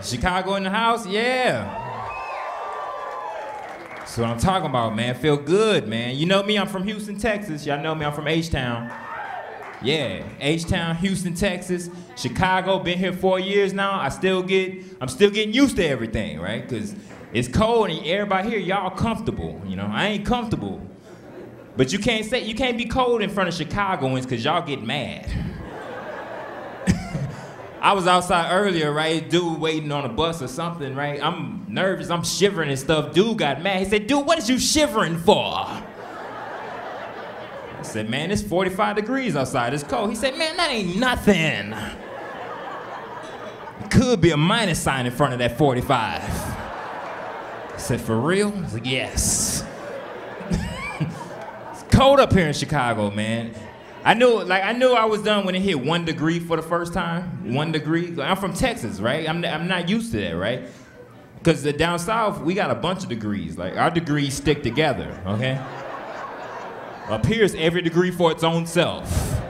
Chicago in the house? Yeah. That's what I'm talking about, man. Feel good, man. You know me, I'm from Houston, Texas. Y'all know me, I'm from H-Town. Yeah, H-Town, Houston, Texas. Chicago, been here 4 years now. I'm still getting used to everything, right? Because it's cold and everybody here, y'all comfortable. You know, I ain't comfortable. But you can't be cold in front of Chicagoans because y'all get mad. I was outside earlier, right? Dude waiting on a bus or something, right? I'm nervous, I'm shivering and stuff. Dude got mad. He said, dude, what is you shivering for? I said, man, it's 45 degrees outside, it's cold. He said, man, that ain't nothing. It could be a minus sign in front of that 45. I said, for real? I said, yes. It's cold up here in Chicago, man. I knew I was done when it hit 1 degree for the first time. 1 degree. I'm from Texas, right? I'm not used to that, right? Because down south, we got a bunch of degrees. Like, our degrees stick together, okay? Up here, it's every degree for its own self.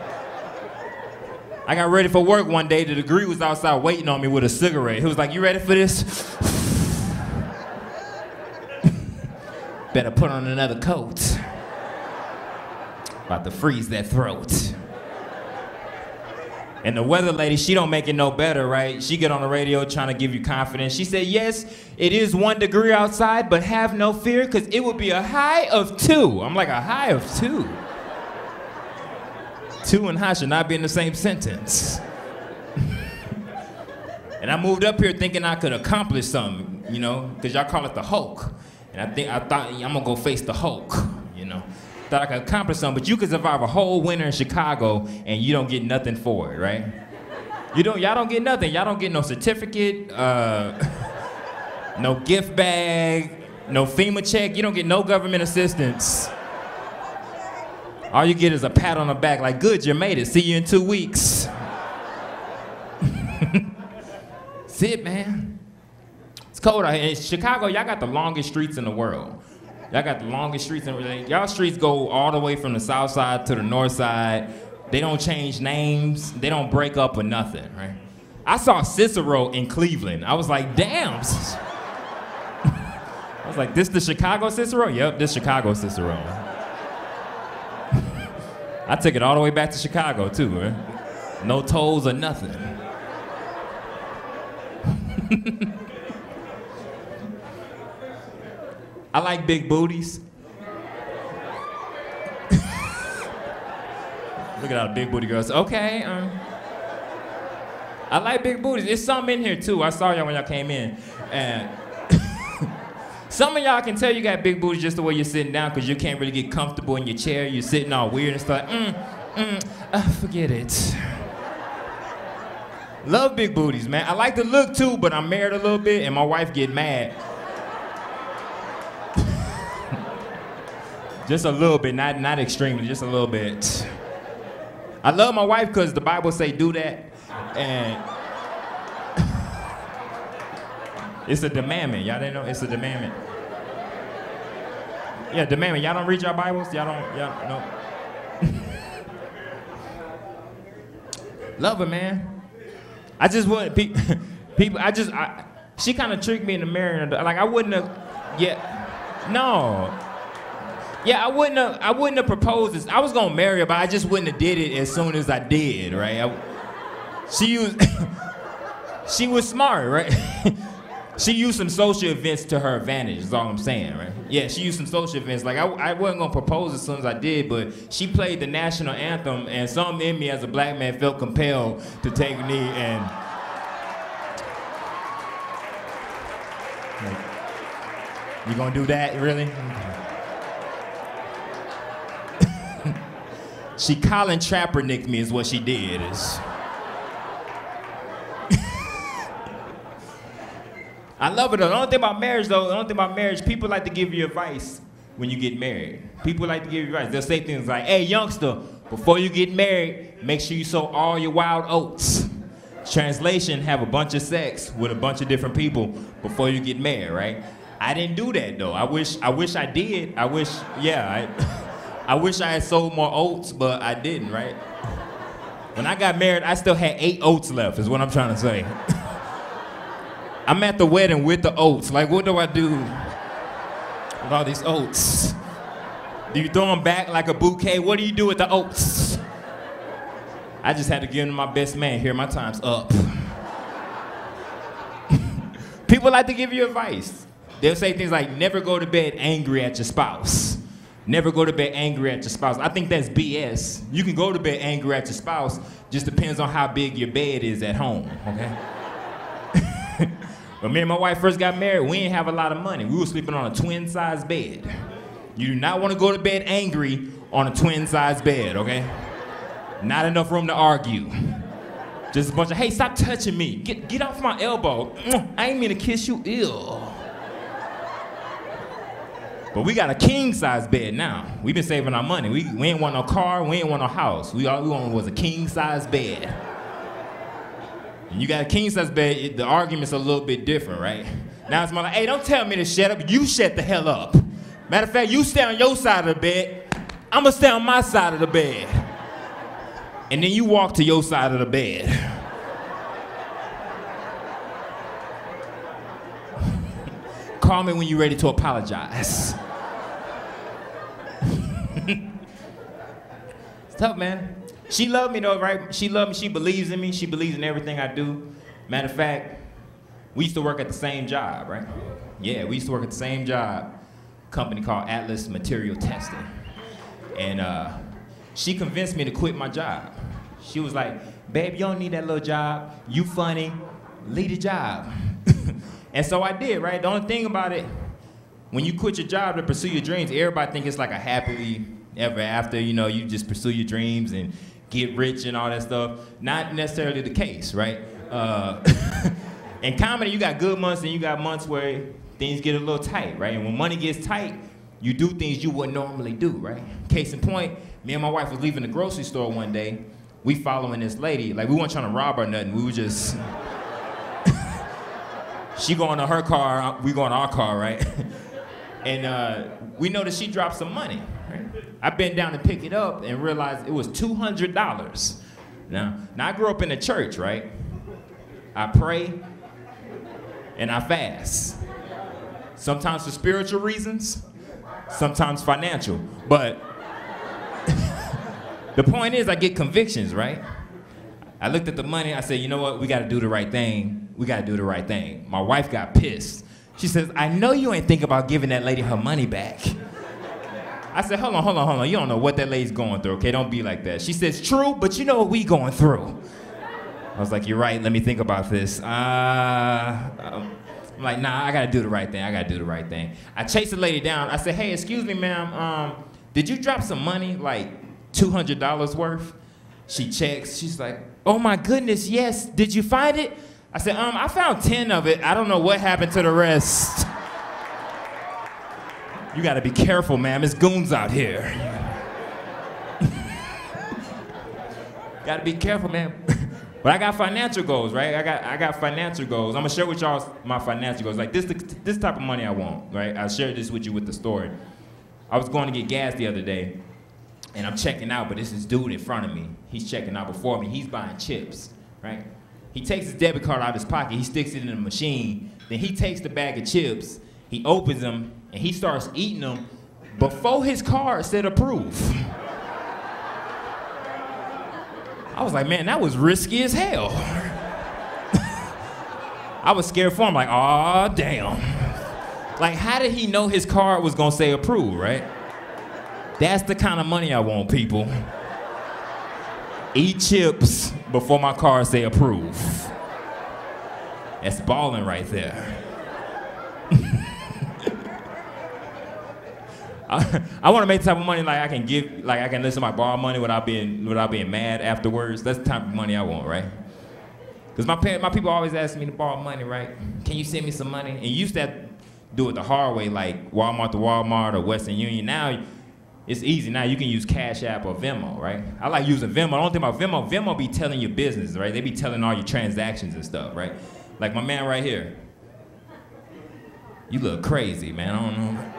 I got ready for work one day. The degree was outside waiting on me with a cigarette. He was like, you ready for this? Better put on another coat. About to freeze that throat. And the weather lady, she don't make it no better, right? She get on the radio trying to give you confidence. She said, yes, it is 1 degree outside, but have no fear, because it would be a high of 2. I'm like, a high of 2? 2 and high should not be in the same sentence. And I moved up here thinking I could accomplish something, you know, because y'all call it the Hulk. And I thought, I'm gonna go face the Hulk, you know. Thought I could accomplish something, but you could survive a whole winter in Chicago and you don't get nothing for it, right? Y'all don't get nothing. Y'all don't get no certificate, no gift bag, no FEMA check. You don't get no government assistance. All you get is a pat on the back like, good, you made it. See you in 2 weeks. That's it, man. It's cold out here. In Chicago, y'all got the longest streets in the world. Y'all got the longest streets in the world. Y'all streets go all the way from the south side to the north side. They don't change names. They don't break up or nothing, right? I saw Cicero in Cleveland. I was like, damn. I was like, this the Chicago Cicero? Yep, this Chicago Cicero. I took it all the way back to Chicago, too, right? No tolls or nothing. I like big booties. Look at all the big booty girls. Okay. I like big booties. There's some in here too. I saw y'all when y'all came in. And some of y'all can tell you got big booties just the way you're sitting down because you can't really get comfortable in your chair. You're sitting all weird and stuff. Forget it. Love big booties, man. I like the look too, but I'm married a little bit and my wife get mad. Just a little bit, not extremely, just a little bit. I love my wife because the Bible say do that, and it's a demandment. Y'all didn't know it's a demandment. Yeah, demandment. Y'all don't read your Bibles? Y'all no. Love her, man. I just want people. She kind of tricked me into marrying her. Like I wouldn't have. Yeah, no. Yeah, I wouldn't have proposed this. I was gonna marry her, but I just wouldn't have did it as soon as I did, right? She was smart, right? She used some social events to her advantage, is all I'm saying, right? Yeah, she used some social events. Like, I wasn't gonna propose as soon as I did, but she played the national anthem, and something in me as a black man felt compelled to take a knee and... Like, you gonna do that, really? She Colin Kaepernicked me is what she did. I love it though. The only thing about marriage, people like to give you advice when you get married. People like to give you advice. They'll say things like, hey, youngster, before you get married, make sure you sow all your wild oats. Translation, have a bunch of sex with a bunch of different people before you get married, right? I didn't do that though. I wish I did. I wish I had sold more oats, but I didn't, right? When I got married, I still had 8 oats left, is what I'm trying to say. I'm at the wedding with the oats. Like, what do I do with all these oats? Do you throw them back like a bouquet? What do you do with the oats? I just had to give them to my best man. Here, my time's up. People like to give you advice. They'll say things like, never go to bed angry at your spouse. Never go to bed angry at your spouse. I think that's BS. You can go to bed angry at your spouse, just depends on how big your bed is at home, okay? When me and my wife first got married, we didn't have a lot of money. We were sleeping on a twin-size bed. You do not want to go to bed angry on a twin-size bed, okay? Not enough room to argue. Just a bunch of, hey, stop touching me. Get off my elbow. I ain't mean to kiss you, ew. But we got a king-size bed now. We've been saving our money. We ain't want no car, we ain't want no house. All we wanted was a king-size bed. And you got a king-size bed, the argument's a little bit different, right? Now it's more like, hey, don't tell me to shut up. You shut the hell up. Matter of fact, you stay on your side of the bed. I'm gonna stay on my side of the bed. And then you walk to your side of the bed. Call me when you're ready to apologize. It's tough, man. She loved me though, right? She loved me, she believes in me, she believes in everything I do. Matter of fact, we used to work at the same job, right? Yeah, we used to work at the same job. Company called Atlas Material Testing. And she convinced me to quit my job. She was like, babe, you don't need that little job. You funny, leave the job. And so I did, right? The only thing about it, when you quit your job to pursue your dreams, everybody think it's like a happily ever after, you know, you just pursue your dreams and get rich and all that stuff. Not necessarily the case, right? In comedy, you got good months and you got months where things get a little tight, right? And when money gets tight, you do things you wouldn't normally do, right? Case in point, me and my wife was leaving the grocery store one day. We following this lady. Like, we weren't trying to rob her or nothing. We were just... She going to her car, we going to our car, right? And we noticed she dropped some money, right? I bent down to pick it up and realized it was $200. Now I grew up in the church, right? I pray and I fast. Sometimes for spiritual reasons, sometimes financial. But the point is I get convictions, right? I looked at the money, I said, you know what, we gotta do the right thing. We gotta do the right thing. My wife got pissed. She says, I know you ain't think about giving that lady her money back. I said, hold on. You don't know what that lady's going through, okay? Don't be like that. She says, true, but you know what we going through. I was like, you're right, let me think about this. I'm like, nah, I gotta do the right thing, I chased the lady down. I said, hey, excuse me, ma'am, did you drop some money, like $200 worth? She checks, she's like, oh my goodness, yes, did you find it? I said, I found 10 of it. I don't know what happened to the rest. You gotta be careful, ma'am. There's goons out here. Gotta be careful, man. But I got financial goals, right? I got financial goals. I'm gonna share with y'all my financial goals. Like this type of money I want, right? I'll share this with you with the story. I was going to get gas the other day, and I'm checking out, but this is dude in front of me. He's checking out before me. He's buying chips, right? He takes his debit card out of his pocket, he sticks it in the machine, then he takes the bag of chips, he opens them, and he starts eating them before his card said approve. I was like, man, that was risky as hell. I was scared for him, like, aw, damn. Like, how did he know his card was gonna say approve, right? That's the kind of money I want, people. Eat chips before my card say approve. That's balling right there. I want to make the type of money like I can give, like I can let somebody borrow money without being mad afterwards. That's the type of money I want, right? Because my people always ask me to borrow money, right? Can you send me some money? And you used to have to do it the hard way, like Walmart to Walmart or Western Union. Now, it's easy. Now you can use Cash App or Venmo, right? I like using Venmo. The only thing about Venmo be telling your business, right? They be telling all your transactions and stuff, right? Like my man right here. You look crazy, man. I don't know.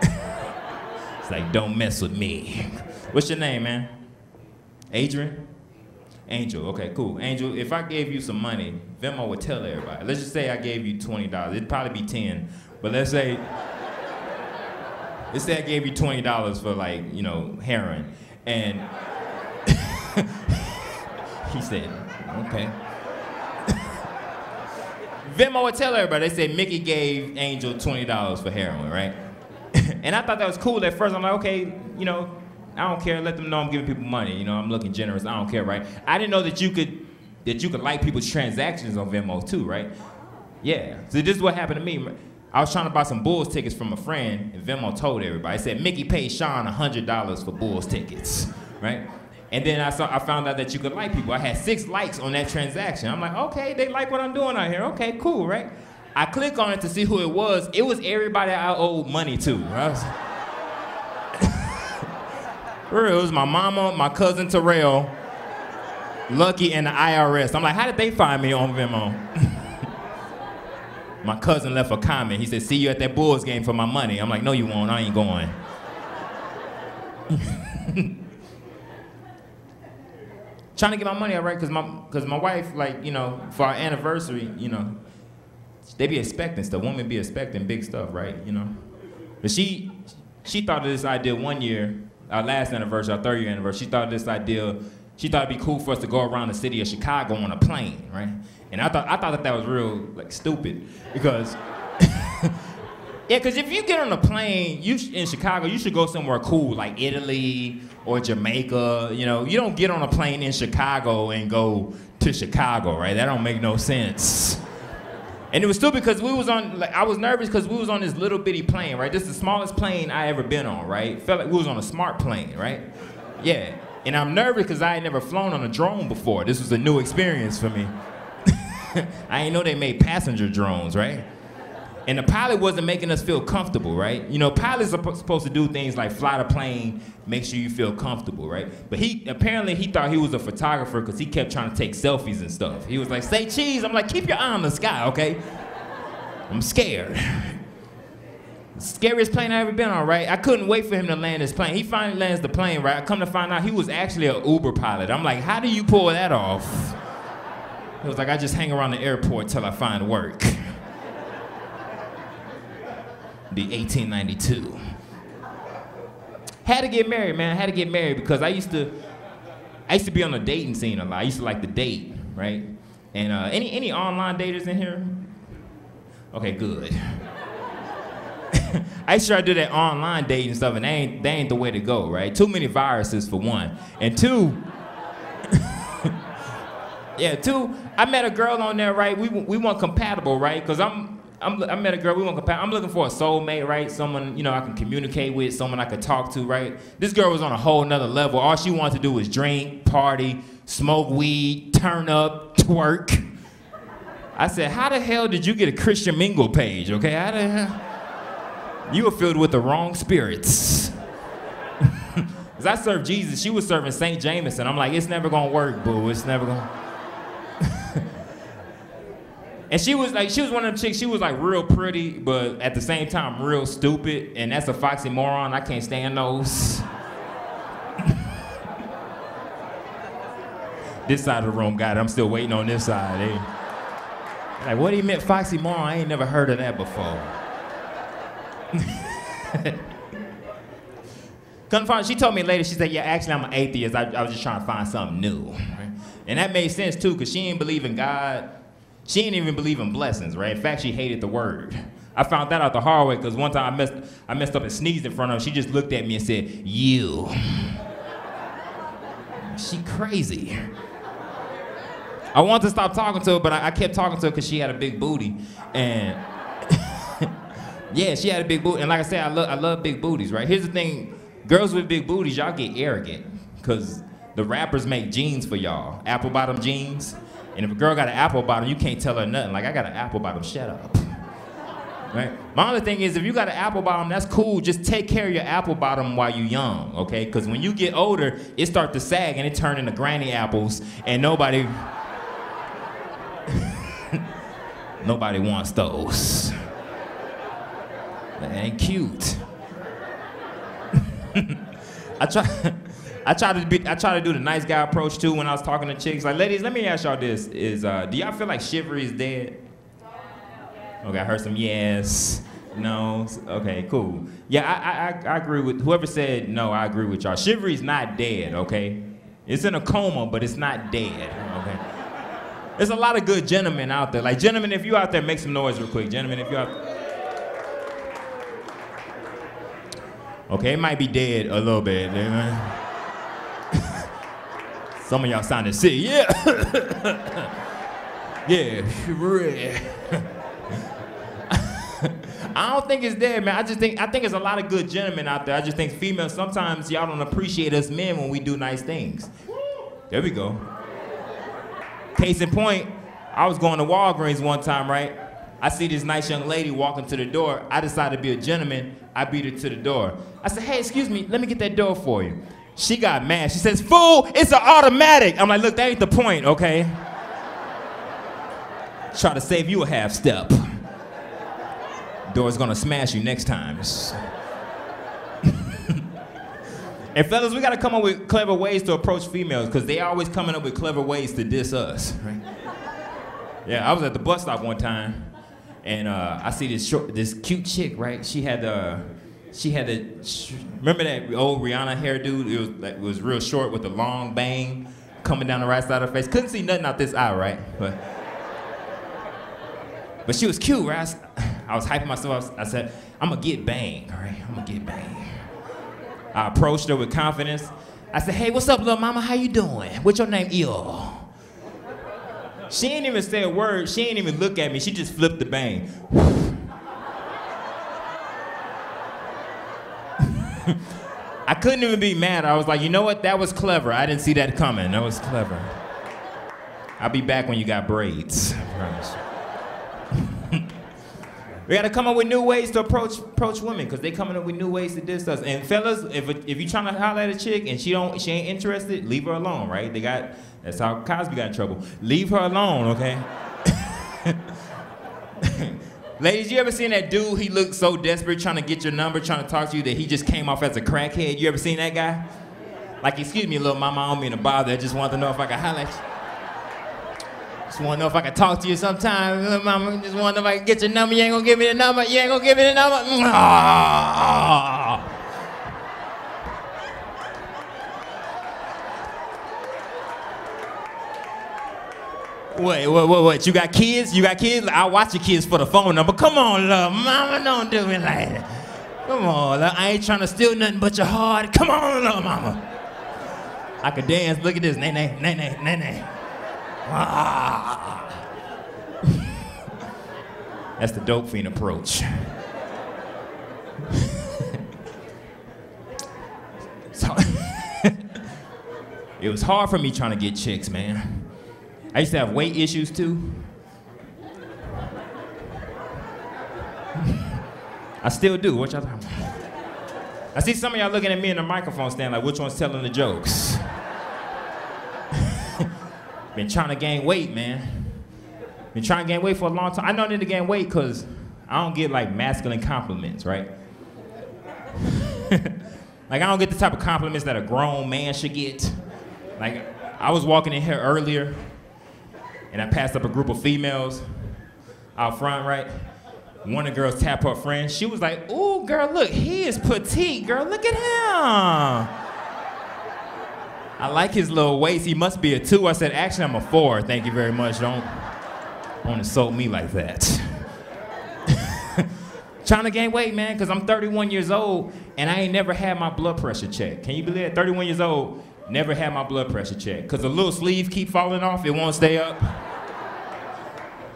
It's like, don't mess with me. What's your name, man? Adrian? Angel, okay, cool. Angel, if I gave you some money, Venmo would tell everybody. Let's just say I gave you $20. It'd probably be 10, but let's say I gave you $20 for like, you know, heroin. And he said, okay. Venmo would tell everybody, they said Mickey gave Angel $20 for heroin, right? And I thought that was cool at first. I'm like, okay, you know, I don't care. Let them know I'm giving people money. You know, I'm looking generous. I don't care, right? I didn't know that you could like people's transactions on Venmo too, right? Yeah. So this is what happened to me. I was trying to buy some Bulls tickets from a friend, and Venmo told everybody. It said Mickey paid Sean $100 for Bulls tickets, right? And then I found out that you could like people. I had 6 likes on that transaction. I'm like, okay, they like what I'm doing out here. Okay, cool, right? I click on it to see who it was. It was everybody I owed money to. It was my mama, my cousin Terrell, Lucky, and the IRS. I'm like, how did they find me on Venmo? My cousin left a comment. He said, see you at that Bulls game for my money. I'm like, no, you won't. I ain't going. Trying to get my money out, right? Because my wife, like, you know, for our anniversary, you know, they be expecting stuff. Women be expecting big stuff, right? You know? But she thought of this idea one year, our last anniversary, our 3rd year anniversary. She thought of this idea. She thought it'd be cool for us to go around the city of Chicago on a plane, right? And I thought that was real, like, stupid, because yeah, because if you get on a plane, in Chicago, you should go somewhere cool, like Italy or Jamaica. You know, you don't get on a plane in Chicago and go to Chicago, right? That don't make no sense. And it was stupid because we was on, like, I was nervous because we was on this little bitty plane, right? This is the smallest plane I ever been on, right? Felt like we was on a smart plane, right? Yeah. And I'm nervous because I had never flown on a drone before. This was a new experience for me. I didn't know they made passenger drones, right? And the pilot wasn't making us feel comfortable, right? You know, pilots are supposed to do things like fly the plane, make sure you feel comfortable, right? But apparently he thought he was a photographer because he kept trying to take selfies and stuff. He was like, say cheese. I'm like, keep your eye on the sky, okay? I'm scared. Scariest plane I ever been on, right? I couldn't wait for him to land his plane. He finally lands the plane, right? I come to find out he was actually an Uber pilot. I'm like, how do you pull that off? He was like, I just hang around the airport till I find work. The 1892. Had to get married, man. Had to get married because I used to be on the dating scene a lot. I used to like to date, right? And any online daters in here? Okay, good. I used to try to do that online dating stuff, and they ain't the way to go, right? Too many viruses for one, and two. Yeah, two. I met a girl on there, right? We weren't compatible, right? Cause I met a girl, we weren't compatible. I'm looking for a soulmate, right? Someone, you know, I can communicate with, someone I could talk to, right? This girl was on a whole nother level. All she wanted to do was drink, party, smoke weed, turn up, twerk. I said, how the hell did you get a Christian Mingle page, okay? How the hell? You were filled with the wrong spirits. Cause I served Jesus, she was serving St. Jameson. I'm like, it's never gonna work, boo, it's never gonna. And she was one of them chicks, she was like real pretty, but at the same time real stupid, and that's a foxymoron, I can't stand those. This side of the room got it, I'm still waiting on this side. Like, what do you mean foxymoron? I ain't never heard of that before. She told me later, she said, yeah, actually I'm an atheist, I was just trying to find something new. Right? And that made sense too, because she didn't believe in God. She didn't even believe in blessings, right? In fact, she hated the word. I found that out the hard way because one time I messed up and sneezed in front of her. She just looked at me and said, you. She crazy. I wanted to stop talking to her, but I kept talking to her because she had a big booty. And yeah, she had a big booty. And like I said, I love big booties, right? Here's the thing, girls with big booties, y'all get arrogant because the rappers make jeans for y'all, apple bottom jeans. And if a girl got an apple bottom, you can't tell her nothing. Like, I got an apple bottom, shut up. Right? My only thing is, if you got an apple bottom, that's cool. Just take care of your apple bottom while you're young, okay? Because when you get older, it starts to sag and it turns into granny apples, and nobody wants those. That ain't cute. I try to do the nice guy approach too when I was talking to chicks. Like, ladies, let me ask y'all this: do y'all feel like chivalry is dead? Okay, I heard some yes, no. Okay, cool. Yeah, I agree with whoever said no. I agree with y'all. Chivalry's not dead. Okay, it's in a coma, but it's not dead. Okay. There's a lot of good gentlemen out there. Like, gentlemen, if you out there, make some noise real quick. Gentlemen, if you out. Okay, it might be dead a little bit. Some of y'all sounded sick. Yeah. Yeah. I don't think it's dead, man. I think there's a lot of good gentlemen out there. I just think females, sometimes y'all don't appreciate us men when we do nice things. There we go. Case in point, I was going to Walgreens one time, right? I see this nice young lady walking to the door. I decided to be a gentleman. I beat her to the door. I said, hey, excuse me, let me get that door for you. She got mad. She says, fool, it's an automatic. I'm like, look, that ain't the point, okay? Try to save you a half step. Door's gonna smash you next time. And fellas, we gotta come up with clever ways to approach females, because they always coming up with clever ways to diss us, right? Yeah, I was at the bus stop one time, and I see this cute chick, right? She had remember that old Rihanna hairdo? It was real short with the long bang coming down the right side of her face. Couldn't see nothing out this eye, right? But she was cute, right? I was hyping myself. I said, I'm gonna get bang, all right? I'm gonna get bang. I approached her with confidence. I said, hey, what's up, little mama? How you doing? What's your name? Eeyore. She ain't even say a word. She ain't even look at me. She just flipped the bang. I couldn't even be mad. I was like, you know what? That was clever. I didn't see that coming. That was clever. I'll be back when you got braids. I promise. We gotta come up with new ways to approach women, because they coming up with new ways to diss us. And fellas, if you trying to holler at a chick and she ain't interested, leave her alone, right? That's how Cosby got in trouble. Leave her alone, okay? Ladies, you ever seen that dude? He looked so desperate trying to get your number, trying to talk to you, that he just came off as a crackhead. You ever seen that guy? Like, excuse me, little mama, I don't mean to bother. I just want to know if I can holler at you. Just want to know if I can talk to you sometime. Little mama, just want to know if I can get your number. You ain't gonna give me the number. You ain't gonna give me the number. Wait, you got kids? You got kids? I'll watch your kids for the phone number. Come on, love, mama, don't do me like that. Come on, love, I ain't trying to steal nothing but your heart. Come on, love, mama. I can dance, look at this, nay, nay, nay, nay, nay, nay. That's the dope fiend approach. So, it was hard for me trying to get chicks, man. I used to have weight issues too. I still do. What y'all talking about? I see some of y'all looking at me in the microphone stand like, which one's telling the jokes? Been trying to gain weight, man. Been trying to gain weight for a long time. I know I need to gain weight because I don't get like masculine compliments, right? Like, I don't get the type of compliments that a grown man should get. Like, I was walking in here earlier and I passed up a group of females out front, right? One of the girls tapped her friend. She was like, ooh, girl, look, he is petite, girl, look at him. I like his little waist. He must be a 2. I said, actually, I'm a 4. Thank you very much. Don't insult me like that. Trying to gain weight, man, because I'm 31 years old and I ain't never had my blood pressure checked. Can you believe that? 31 years old, never had my blood pressure checked. Because the little sleeve keep falling off, it won't stay up.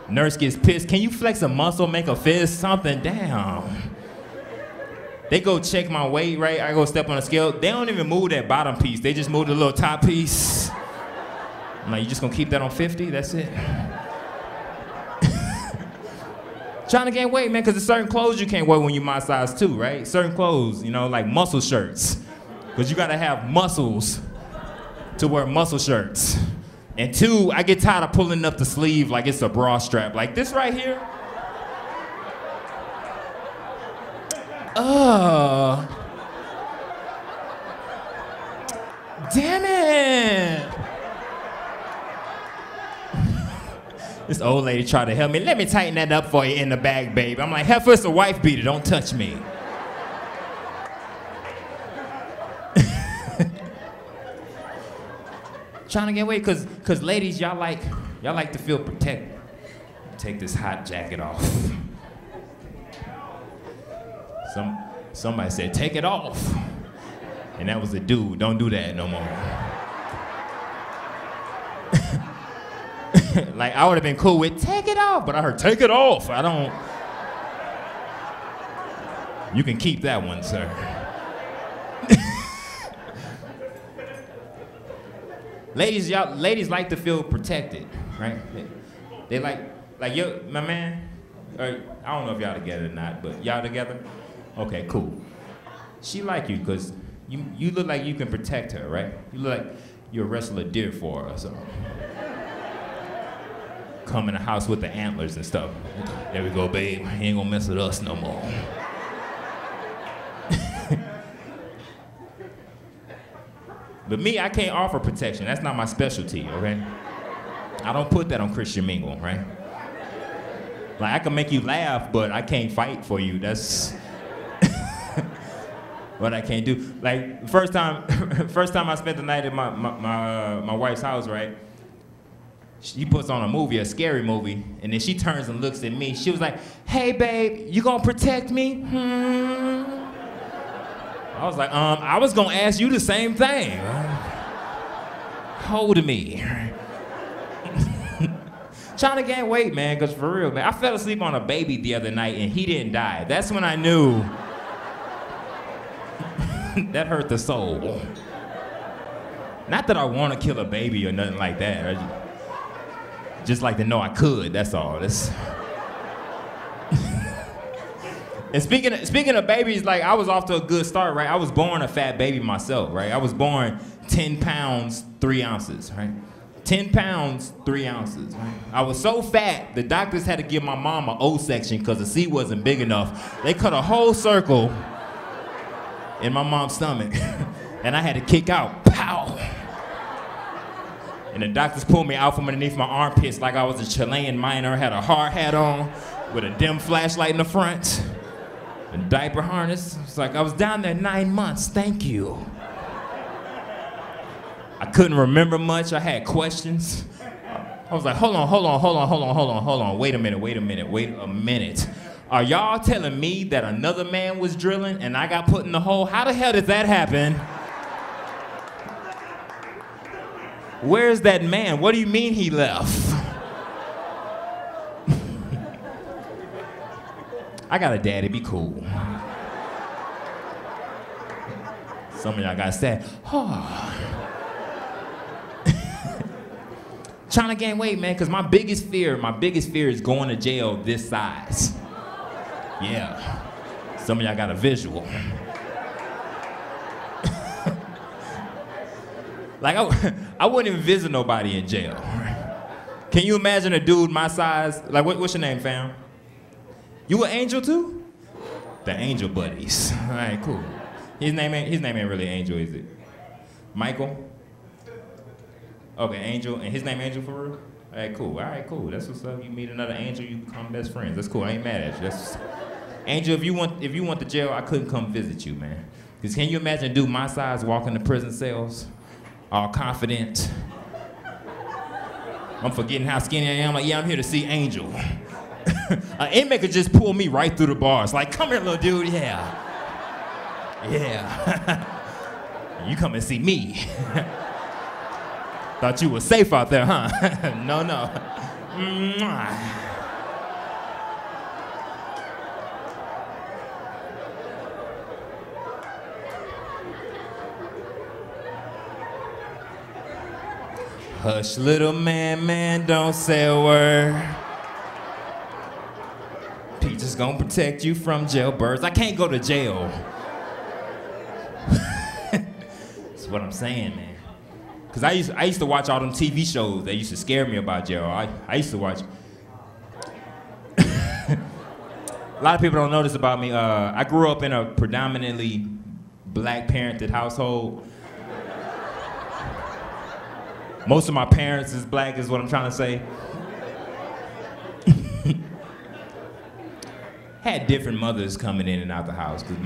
Nurse gets pissed. Can you flex a muscle, make a fist, something? Damn. They go check my weight, right? I go step on a scale. They don't even move that bottom piece. They just move the little top piece. I'm like, you just gonna keep that on 50? That's it. Trying to gain weight, man, because there's certain clothes you can't wear when you're my size too, right? Certain clothes, you know, like muscle shirts. Because you gotta have muscles to wear muscle shirts. And 2, I get tired of pulling up the sleeve like it's a bra strap. Like this right here. damn it. This old lady tried to help me. Let me tighten that up for you in the bag, babe. I'm like, heifer, it's a wife beater. Don't touch me. Trying to get away, cause ladies, y'all like to feel protected. Take this hot jacket off. Somebody said, take it off. And that was a dude. Don't do that no more. Like, I would have been cool with, take it off, but I heard, take it off. I don't. You can keep that one, sir. Ladies like to feel protected, right? They like yo, my man, or I don't know if y'all together or not, but y'all together? Okay, cool. She like you because you look like you can protect her, right? You look like you'll wrestle a deer for her or something. Come in the house with the antlers and stuff. There we go, babe. He ain't gonna mess with us no more. But me, I can't offer protection. That's not my specialty, okay? I don't put that on Christian Mingle, right? Like, I can make you laugh, but I can't fight for you. That's what I can't do. Like, first time I spent the night at my wife's house, right? She puts on a movie, a scary movie, and then she turns and looks at me. She was like, hey, babe, you gonna protect me? I was like, I was gonna ask you the same thing. Hold me. Trying to gain weight, man, because for real, man, I fell asleep on a baby the other night and he didn't die. That's when I knew that hurt the soul. Not that I want to kill a baby or nothing like that. I just like to know I could, that's all. And speaking of babies, like, I was off to a good start, right? I was born a fat baby myself, right? I was born 10 pounds, 3 ounces, right? 10 pounds, 3 ounces, right? I was so fat, the doctors had to give my mom an O section because the C wasn't big enough. They cut a whole circle in my mom's stomach, and I had to kick out, pow! And the doctors pulled me out from underneath my armpits like I was a Chilean miner, had a hard hat on with a dim flashlight in the front. A diaper harness. It's like, I was down there 9 months, thank you. I couldn't remember much, I had questions. I was like, hold on, wait a minute. Are y'all telling me that another man was drilling and I got put in the hole? How the hell did that happen? Where's that man? What do you mean he left? I got a daddy, be cool. Some of y'all got sad. Oh. Trying to gain weight, man, because my biggest fear is going to jail this size. Yeah. Some of y'all got a visual. Like, I wouldn't even visit nobody in jail. Can you imagine a dude my size? Like, what's your name, fam? You an angel too? The angel buddies. All right, cool. His name ain't really Angel, is it? Michael? Okay, Angel, and his name Angel for real? All right, cool. That's what's up. You meet another angel, you become best friends. That's cool. I ain't mad at you. Angel, if you want the jail, I couldn't come visit you, man. Because can you imagine a dude my size walking to prison cells, all confident? I'm forgetting how skinny I am. Like, yeah, I'm here to see Angel. An inmate could just pull me right through the bars. Like, come here, little dude. Yeah. You come and see me. Thought you were safe out there, huh? No. Hush, little man, don't say a word. Peach is gonna protect you from jailbirds. I can't go to jail. That's what I'm saying, man. Cause I used to watch all them TV shows that used to scare me about jail. I used to watch. A lot of people don't know this about me. I grew up in a predominantly black parented household. Most of my parents is black is what I'm trying to say. Had different mothers coming in and out the house, cause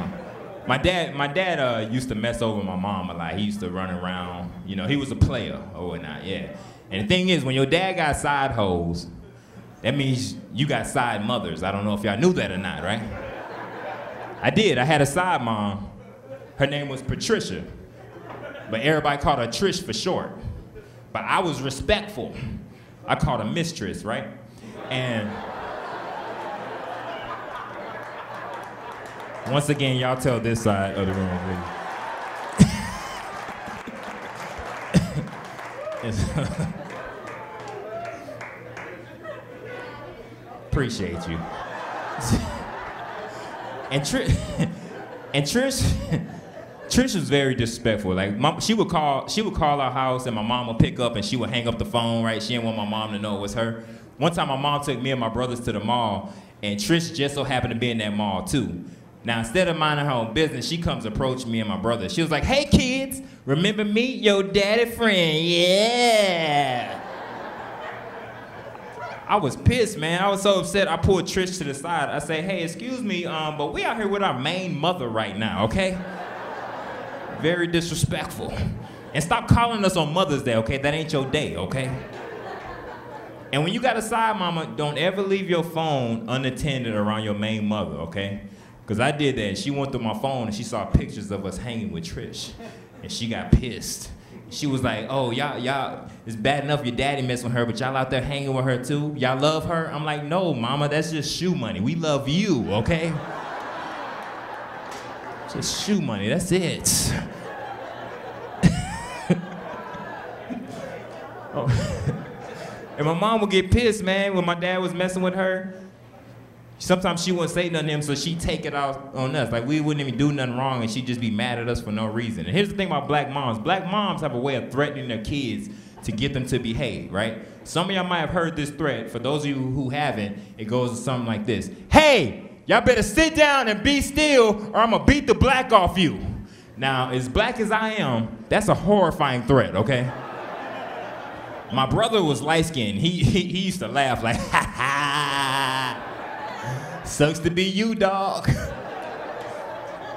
my dad used to mess over my mom a lot. He used to run around, you know, he was a player or whatnot, yeah. And the thing is, when your dad got side hoes, that means you got side mothers. I don't know if y'all knew that or not, right? I did. I had a side mom. Her name was Patricia, but everybody called her Trish for short. But I was respectful. I called her Mistress, right? And once again, y'all tell this side of the room, please. Appreciate you. And Trish was very disrespectful. Like she would call our house, and my mom would pick up, and she would hang up the phone. Right? She didn't want my mom to know it was her. One time, my mom took me and my brothers to the mall, and Trish just so happened to be in that mall too. Now, instead of minding her own business, she comes approach me and my brother. She was like, "Hey kids, remember me, your daddy friend? Yeah." I was pissed, man. I was so upset. I pulled Trish to the side. I say, "Hey, excuse me, but we out here with our main mother right now, okay?" Very disrespectful. And stop calling us on Mother's Day, okay? That ain't your day, okay? And when you got a side mama, don't ever leave your phone unattended around your main mother, okay? Because I did that. She went through my phone and she saw pictures of us hanging with Trish. And she got pissed. She was like, "Oh, y'all, it's bad enough your daddy messed with her, but y'all out there hanging with her too? Y'all love her?" I'm like, "No, mama, that's just shoe money. We love you, okay? Just shoe money, that's it." Oh. And my mom would get pissed, man, when my dad was messing with her. Sometimes she wouldn't say nothing to him, so she'd take it out on us. Like, we wouldn't even do nothing wrong, and she'd just be mad at us for no reason. And here's the thing about black moms. Black moms have a way of threatening their kids to get them to behave, right? Some of y'all might have heard this threat. For those of you who haven't, it goes something like this. "Hey, y'all better sit down and be still, or I'm gonna beat the black off you." Now, as black as I am, that's a horrifying threat, okay? My brother was light-skinned. He used to laugh like, "Ha ha. Sucks to be you, dog."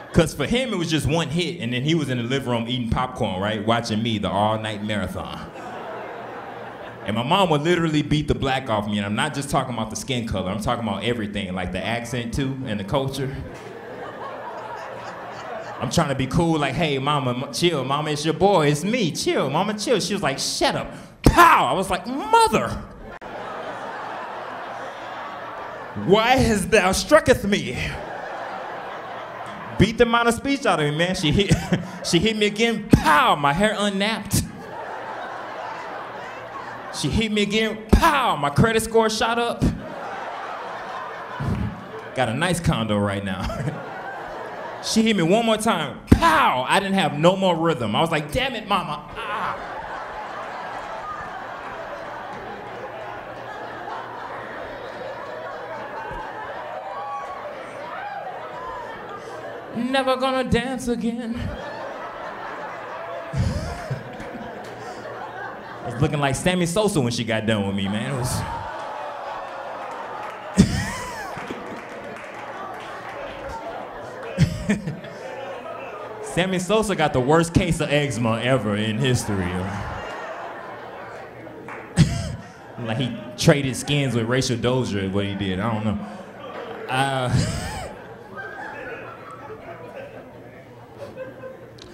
Because for him, it was just one hit, and then he was in the living room eating popcorn, right? Watching me, the all-night marathon. And my mom would literally beat the black off me, and I'm not just talking about the skin color. I'm talking about everything, like the accent, too, and the culture. I'm trying to be cool, like, "Hey, mama, chill. Mama, it's your boy. It's me. Chill, mama, chill." She was like, "Shut up." Pow! I was like, "Mother, why hast thou strucketh me?" Beat the amount of speech out of me, man. She hit me again. Pow! My hair unnapped. She hit me again. Pow! My credit score shot up. Got a nice condo right now. She hit me one more time. Pow! I didn't have no more rhythm. I was like, "Damn it, mama." Ah. Never gonna dance again. I was looking like Sammy Sosa when she got done with me, man. It was... Sammy Sosa got the worst case of eczema ever in history. Like he traded skins with Rachel Dozier, what he did, I don't know.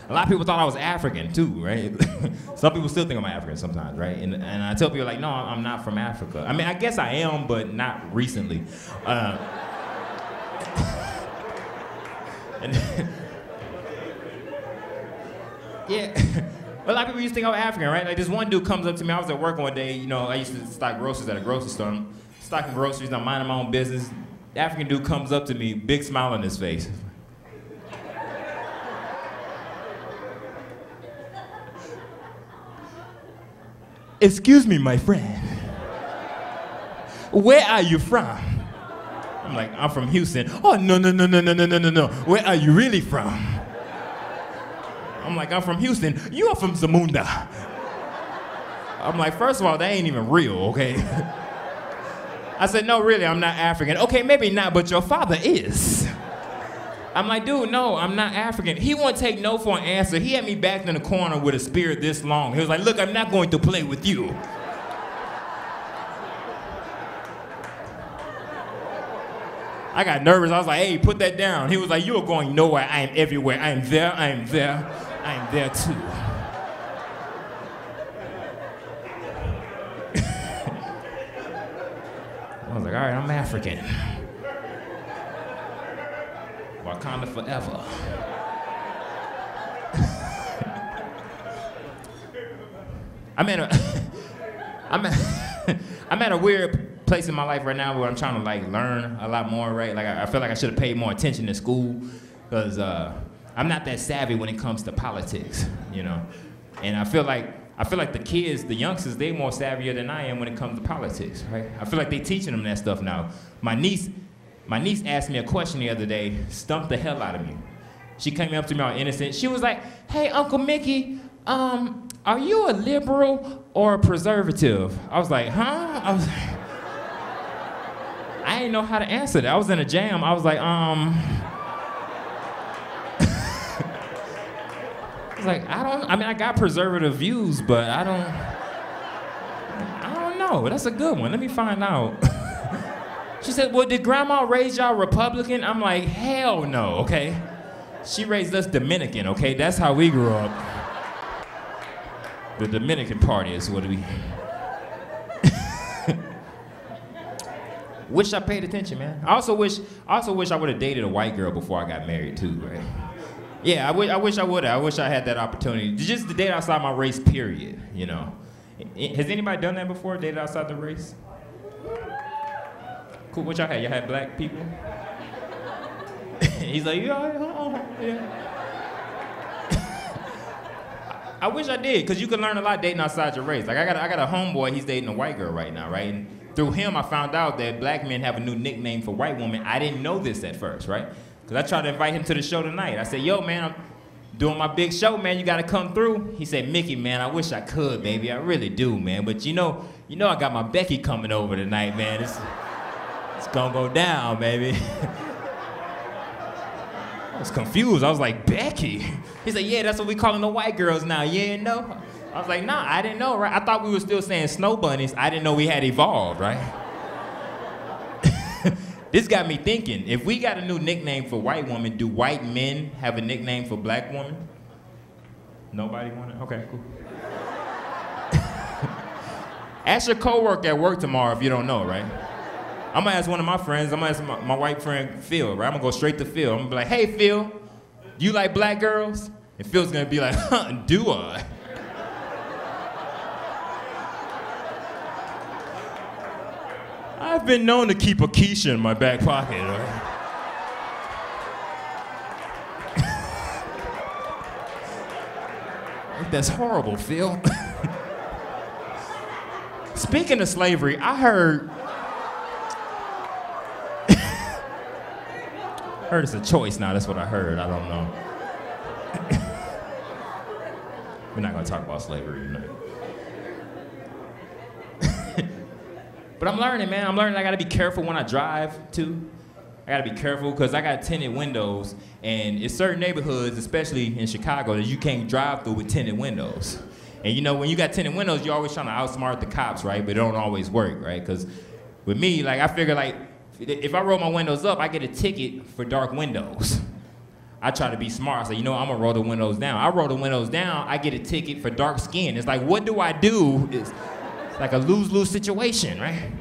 A lot of people thought I was African too, right? Some people still think I'm African sometimes, right? And I tell people like, "No, I'm not from Africa." I mean, I guess I am, but not recently. Yeah, a lot of people used to think I was African, right? Like this one dude comes up to me. I was at work one day. You know, I used to stock groceries at a grocery store. I'm stocking groceries. I'm minding my own business. The African dude comes up to me, big smile on his face. "Excuse me, my friend. Where are you from?" I'm like, "I'm from Houston." "Oh, no. Where are you really from?" I'm like, "I'm from Houston." "You are from Zamunda." I'm like, first of all, that ain't even real, okay? I said, no, really, I'm not African. Okay, maybe not, but your father is. I'm like, dude, no, I'm not African. He won't take no for an answer. He had me backed in the corner with a spear this long. He was like, look, I'm not going to play with you. I got nervous. I was like, hey, put that down. He was like, you are going nowhere. I am everywhere. I am there. I am there. I am there too. I was like, all right, I'm African. Wakanda forever. I'm at a weird place in my life right now where I'm trying to like learn a lot more, right? Like I feel like I should have paid more attention in school because I'm not that savvy when it comes to politics, you know? And I feel like the kids, the youngsters, they're more savvier than I am when it comes to politics, right? I feel like they're teaching them that stuff now. My niece asked me a question the other day, stumped the hell out of me. She came up to me all innocent. She was like, hey, Uncle Mickey, are you a liberal or a preservative? I was like, huh? I didn't know how to answer that. I was in a jam. I was like, I was like, I got preservative views, but I don't know. That's a good one. Let me find out. She said, well, did grandma raise y'all Republican? I'm like, hell no, okay? She raised us Dominican, okay? That's how we grew up. The Dominican party is what we... Wish I paid attention, man. I also wish I would have dated a white girl before I got married too, right? Yeah, I wish I would have. I wish I had that opportunity. Just to date outside my race, period, you know. Has anybody done that before, dated outside the race? Cool, what y'all had? Y'all had black people? He's like, yeah. I wish I did, because you can learn a lot dating outside your race. Like, I got a homeboy, he's dating a white girl right now, right? And through him, I found out that black men have a new nickname for white women. I didn't know this at first, right? Because I tried to invite him to the show tonight. I said, yo, man, I'm doing my big show, man. You got to come through. He said, Mickey, man, I wish I could, baby. I really do, man. But you know I got my Becky coming over tonight, man. It's going to go down, baby. I was confused. I was like, Becky? He said, yeah, that's what we calling the white girls now. Yeah, no? I was like, nah, I didn't know, right? I thought we were still saying snow bunnies. I didn't know we had evolved, right? This got me thinking, if we got a new nickname for white women, do white men have a nickname for black women? Nobody want it? Okay, cool. Ask your coworker at work tomorrow if you don't know, right? I'm gonna ask one of my friends, I'm gonna ask my white friend Phil, right? I'm gonna go straight to Phil. I'm gonna be like, hey Phil, do you like black girls? And Phil's gonna be like, huh, do I? I've been known to keep a quiche in my back pocket, right? That's horrible, Phil. Speaking of slavery, I heard it's a choice now, that's what I heard, I don't know. We're not gonna talk about slavery tonight. But I'm learning, man. I'm learning I gotta be careful when I drive, too. I gotta be careful, because I got tinted windows, and it's certain neighborhoods, especially in Chicago, that you can't drive through with tinted windows. And you know, when you got tinted windows, you're always trying to outsmart the cops, right? But it don't always work, right? Because with me, like, I figure, like, if I roll my windows up, I get a ticket for dark windows. I try to be smart. I say, you know, I'm gonna roll the windows down. I roll the windows down, I get a ticket for dark skin. It's like, what do I do? It's like a lose-lose situation, right?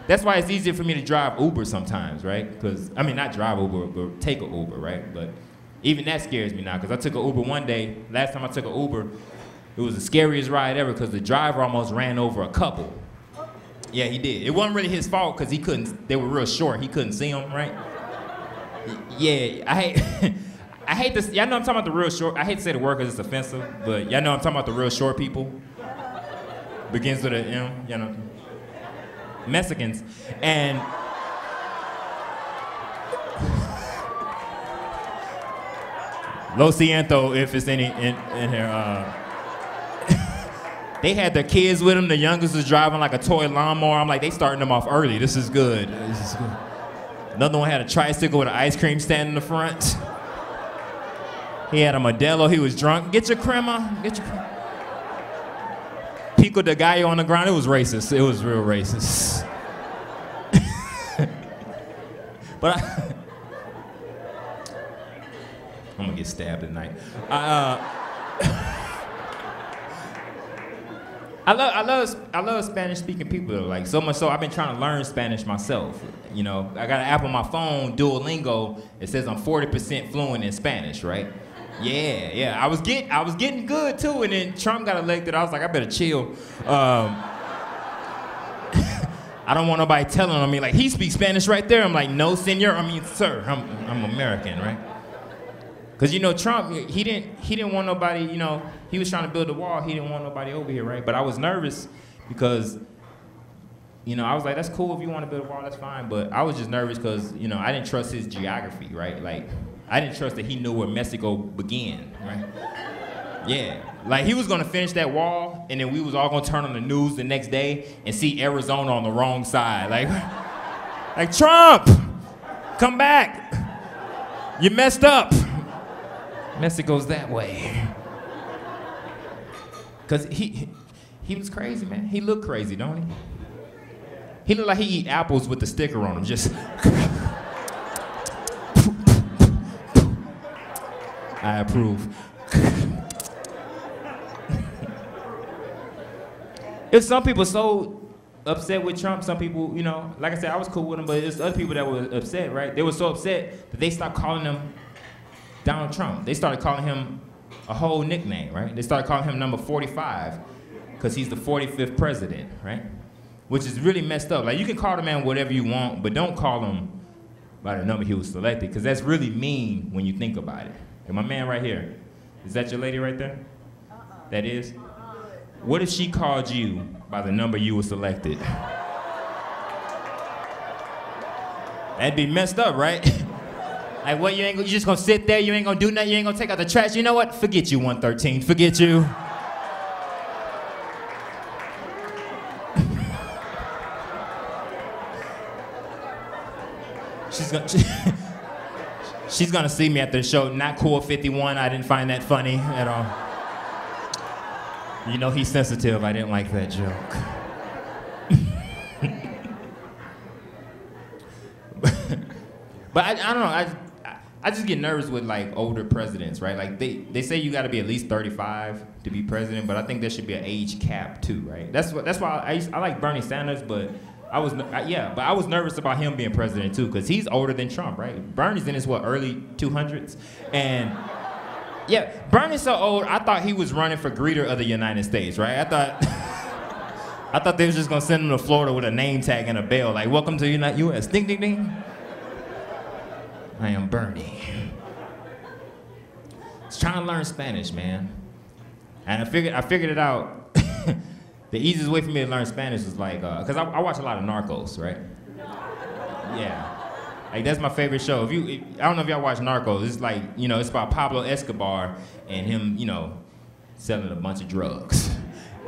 That's why it's easier for me to drive Uber sometimes, right? Because, I mean, not drive Uber, but take an Uber, right? But even that scares me now, because I took an Uber one day. Last time I took an Uber, it was the scariest ride ever, because the driver almost ran over a couple. Yeah, he did. It wasn't really his fault, because they were real short. He couldn't see them, right? Yeah, I hate this. Y'all know I'm talking about the real short. I hate to say the word because it's offensive, but y'all know I'm talking about the real short people. Begins with a M, you know. Mexicans. And Lo siento if it's any in here. They had their kids with them. The youngest was driving like a toy lawnmower. I'm like, they starting them off early. This is good. This is good. Another one had a tricycle with an ice cream stand in the front. He had a Modelo. He was drunk. Get your crema. Get your crema. Pico de Gallo on the ground. It was racist. It was real racist. But I'm gonna get stabbed tonight. I love Spanish-speaking people though. Like so much so I've been trying to learn Spanish myself. You know, I got an app on my phone, Duolingo. It says I'm 40% fluent in Spanish, right? Yeah. I was getting good too, and then Trump got elected. I was like, I better chill. I don't want nobody telling on me like he speaks Spanish right there. I'm like, no, senor. I mean, sir. I'm American, right? Because, you know, Trump, he didn't want nobody, you know, he was trying to build a wall. He didn't want nobody over here, right? But I was nervous because, you know, I was like, that's cool if you want to build a wall, that's fine. But I was just nervous because, you know, I didn't trust his geography, right? Like, I didn't trust that he knew where Mexico began, right? Yeah. Like, he was going to finish that wall, and then we was all going to turn on the news the next day and see Arizona on the wrong side. Like Trump, come back. You messed up. Mexico's that way. Cause he was crazy, man. He looked crazy, don't he? He looked like he eat apples with the sticker on him, just. I approve. If some people so upset with Trump, some people, you know, like I said, I was cool with him, but there's other people that were upset, right? They were so upset that they stopped calling him Donald Trump. They started calling him a whole nickname, right? They started calling him number 45 because he's the 45th president, right? Which is really messed up. Like, you can call the man whatever you want, but don't call him by the number he was selected, because that's really mean when you think about it. And my man right here, is that your lady right there? That is? What if she called you by the number you were selected? That'd be messed up, right? Like, what, you just gonna sit there, you ain't gonna do nothing, you ain't gonna take out the trash? You know what? Forget you, 113, forget you. She's gonna see me at the show, not cool 51, I didn't find that funny at all. You know, he's sensitive, I didn't like that joke. But I don't know, I just get nervous with like older presidents, right? Like they say you got to be at least 35 to be president, but I think there should be an age cap too, right? That's why I like Bernie Sanders, but I was nervous about him being president too, because he's older than Trump, right? Bernie's in his early 200s, and yeah, Bernie's so old. I thought he was running for greeter of the United States, right? I thought they was just gonna send him to Florida with a name tag and a bell, like "Welcome to the U.S." Ding ding ding. I am Bernie. Just trying to learn Spanish, man. And I figured it out. The easiest way for me to learn Spanish is like, cause I watch a lot of Narcos, right? Yeah. Like, that's my favorite show. I don't know if y'all watch Narcos. It's like, you know, it's about Pablo Escobar and him, you know, selling a bunch of drugs.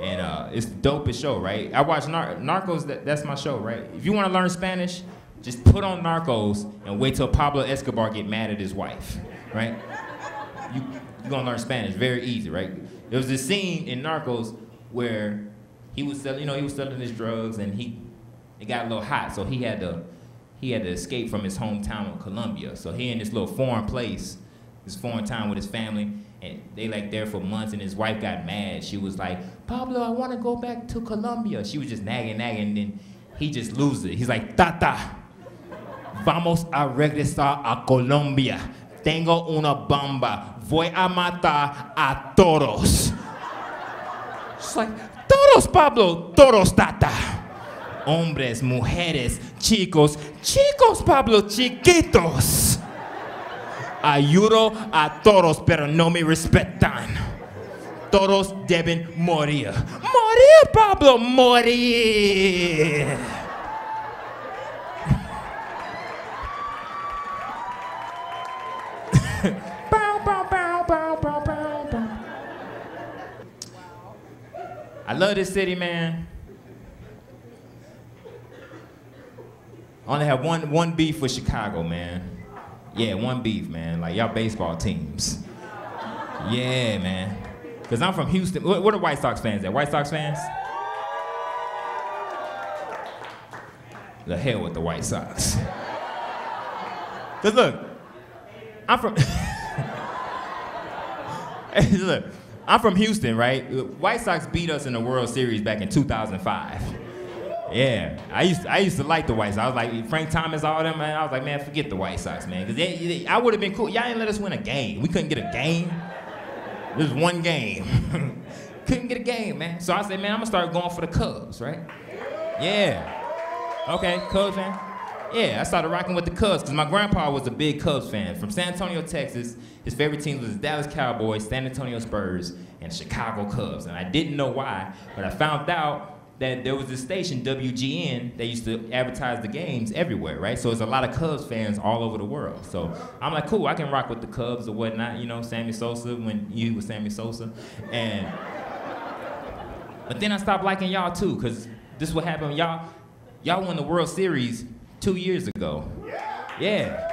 And it's the dopest show, right? I watch Narcos, that's my show, right? If you want to learn Spanish, just put on Narcos and wait till Pablo Escobar get mad at his wife, right? You're gonna learn Spanish very easy, right? There was this scene in Narcos where he was selling his drugs, and it got a little hot, so he had to escape from his hometown of Colombia. So he in this little foreign place, this foreign town with his family, and they like there for months, and his wife got mad. She was like, "Pablo, I want to go back to Colombia." She was just nagging, and then he just loses it. He's like, "Tata, vamos a regresar a Colombia. Tengo una bomba. Voy a matar a todos." She's like, "Todos, Pablo, todos, Tata. Hombres, mujeres, chicos, Pablo, chiquitos. Ayudo a todos, pero no me respetan. Todos deben morir. Morir, Pablo, morir." love this city, man. I only have one beef with Chicago, man. Yeah, one beef, man. Like, y'all baseball teams. Yeah, man. Because I'm from Houston. What are White Sox fans at? White Sox fans? The hell with the White Sox. Because look, I'm from... Look, I'm from Houston, right? White Sox beat us in the World Series back in 2005. Yeah, I used to like the White Sox. I was like, Frank Thomas, all them, man. I was like, man, forget the White Sox, man. Because I would have been cool. Y'all didn't let us win a game. We couldn't get a game. There was one game. Couldn't get a game, man. So I said, man, I'm going to start going for the Cubs, right? Yeah. Okay, Cubs fan? Yeah, I started rocking with the Cubs because my grandpa was a big Cubs fan. From San Antonio, Texas, his favorite teams was the Dallas Cowboys, San Antonio Spurs, and Chicago Cubs. And I didn't know why, but I found out that there was this station, WGN, that used to advertise the games everywhere, right? So there's a lot of Cubs fans all over the world. So I'm like, cool, I can rock with the Cubs or whatnot, you know, Sammy Sosa, when you was Sammy Sosa. But then I stopped liking y'all too, because this is what happened. Y'all won the World Series 2 years ago. Yeah.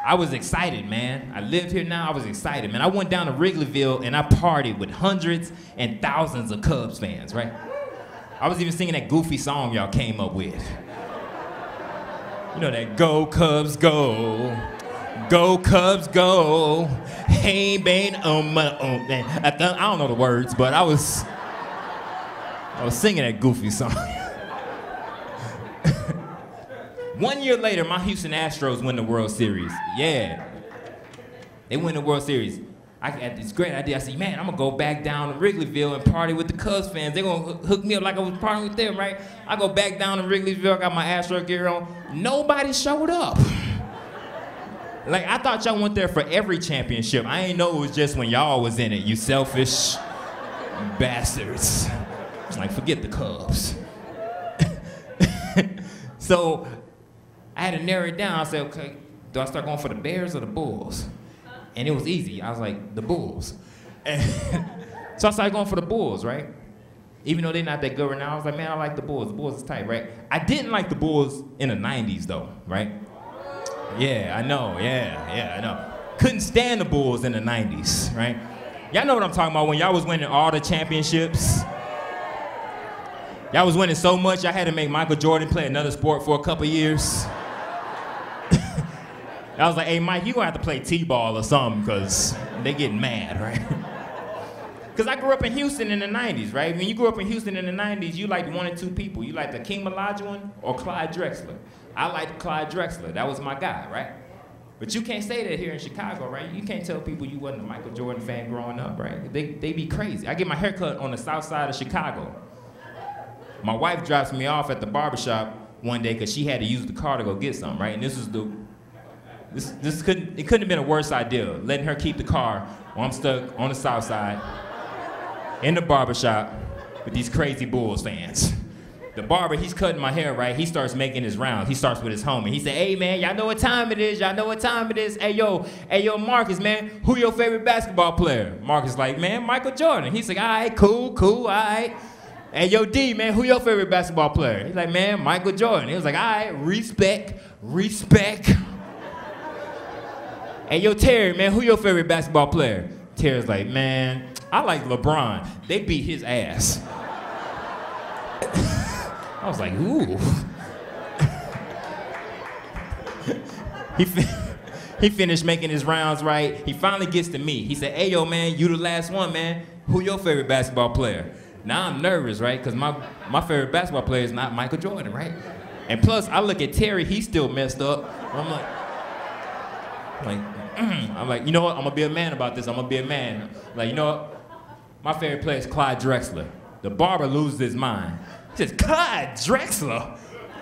I was excited, man. I live here now, I was excited, man. I went down to Wrigleyville and I partied with hundreds and thousands of Cubs fans, right? I was even singing that goofy song y'all came up with. You know that go Cubs go, go Cubs go, hey babe, I don't know the words, but I was singing that goofy song. 1 year later, my Houston Astros win the World Series. Yeah, they win the World Series. I had this great idea. I said, man, I'm gonna go back down to Wrigleyville and party with the Cubs fans. They're gonna hook me up like I was partying with them, right? I go back down to Wrigleyville, I got my Astro gear on. Nobody showed up. Like, I thought y'all went there for every championship. I ain't know it was just when y'all was in it, you selfish bastards. It's like, forget the Cubs. So, I had to narrow it down. I said, okay, do I start going for the Bears or the Bulls? And it was easy. I was like, the Bulls. And so I started going for the Bulls, right? Even though they're not that good right now, I was like, man, I like the Bulls. The Bulls is tight, right? I didn't like the Bulls in the 90s, though, right? Yeah, I know, yeah, I know. Couldn't stand the Bulls in the 90s, right? Y'all know what I'm talking about when y'all was winning all the championships. Y'all was winning so much, I had to make Michael Jordan play another sport for a couple years. I was like, hey, Mike, you gonna have to play T-ball or something, because they getting mad, right? Because I grew up in Houston in the 90s, right? When you grew up in Houston in the 90s, you liked one or two people. You liked Hakeem Olajuwon or Clyde Drexler. I liked Clyde Drexler. That was my guy, right? But you can't say that here in Chicago, right? You can't tell people you wasn't a Michael Jordan fan growing up, right? They be crazy. I get my hair cut on the south side of Chicago. My wife drops me off at the barbershop one day because she had to use the car to go get something, right? And this was it couldn't have been a worse idea, letting her keep the car while I'm stuck on the south side in the barbershop with these crazy Bulls fans. The barber, he's cutting my hair, right? He starts making his rounds. He starts with his homie. He said, hey, man, y'all know what time it is. Y'all know what time it is. Hey, yo, Marcus, man, who your favorite basketball player? Marcus like, man, Michael Jordan. He's like, all right, cool, all right. Hey, yo, D, man, who your favorite basketball player? He's like, man, Michael Jordan. He was like, all right, respect. Hey, yo, Terry, man, who your favorite basketball player? Terry's like, man, I like LeBron. They beat his ass. I was like, ooh. He finished making his rounds, right? He finally gets to me. He said, hey, yo, man, you the last one, man. Who your favorite basketball player? Now I'm nervous, right? Because my favorite basketball player is not Michael Jordan, right? And plus, I look at Terry, he's still messed up. I'm like, you know what? I'm gonna be a man about this. I'm gonna be a man. Like, you know what? My favorite player is Clyde Drexler. The barber loses his mind. He says, Clyde Drexler?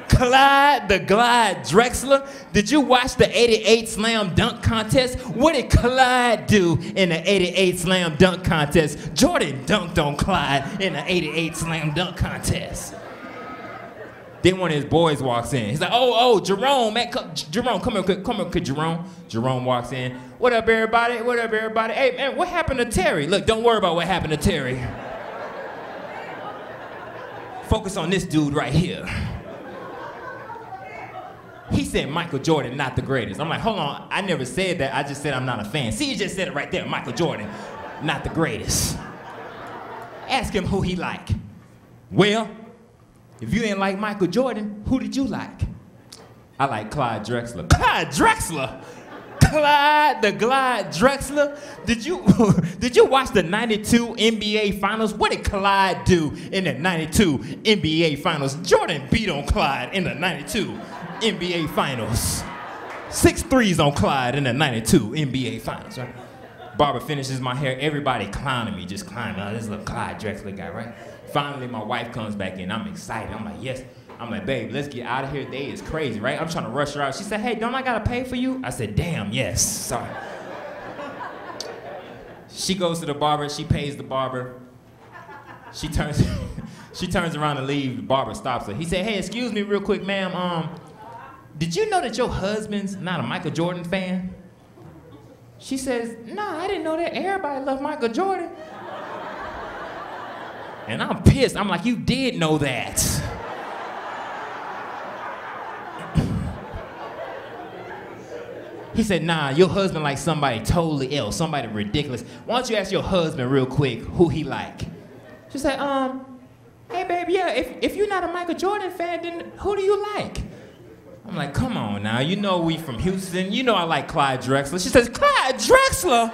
Clyde Drexler? Did you watch the 88 slam dunk contest? What did Clyde do in the 88 slam dunk contest? Jordan dunked on Clyde in the 88 slam dunk contest. Then one of his boys walks in. He's like, oh, Jerome, man, Jerome, come here, Jerome. Jerome walks in. What up, everybody? Hey, man, what happened to Terry? Look, don't worry about what happened to Terry. Focus on this dude right here. He said Michael Jordan, not the greatest. I'm like, hold on, I never said that. I just said I'm not a fan. See, you just said it right there, Michael Jordan, not the greatest. Ask him who he like. Well, if you didn't like Michael Jordan, who did you like? I like Clyde Drexler. Clyde Drexler? Clyde Drexler? Did you watch the 92 NBA Finals? What did Clyde do in the 92 NBA Finals? Jordan beat on Clyde in the 92 NBA Finals. 6 threes on Clyde in the 92 NBA Finals, right? Barber finishes my hair, everybody clowning me, just clowning. Oh, this little Clyde Drexler guy, right? Finally, my wife comes back in. I'm excited. I'm like, yes. I'm like, babe, let's get out of here. Day is crazy, right? I'm trying to rush her out. She said, hey, don't I gotta pay for you? I said, damn, yes. Sorry. She goes to the barber. She pays the barber. She turns around to leave. The barber stops her. He said, hey, excuse me real quick, ma'am. Did you know that your husband's not a Michael Jordan fan? She says, nah, I didn't know that. Everybody loved Michael Jordan. And I'm pissed. I'm like, you did know that. He said, nah, your husband likes somebody totally else, somebody ridiculous. Why don't you ask your husband real quick who he like? She said, hey babe, yeah, if you're not a Michael Jordan fan, then who do you like? I'm like, come on now, you know we from Houston, you know I like Clyde Drexler. She says, Clyde Drexler?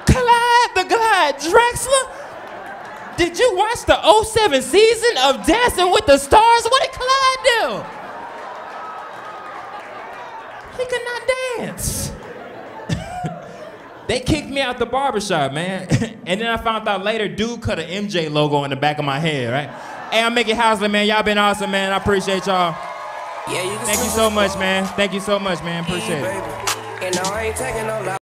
Clyde Drexler? Did you watch the 07 season of Dancing with the Stars? What did Clyde do? He could not dance. They kicked me out the barbershop, man. And then I found out later, dude cut an MJ logo on the back of my head, right? Hey, I'm Mickey Housley, man. Y'all been awesome, man. I appreciate y'all. Yeah, thank you so much, man. Thank you so much, man. Appreciate it.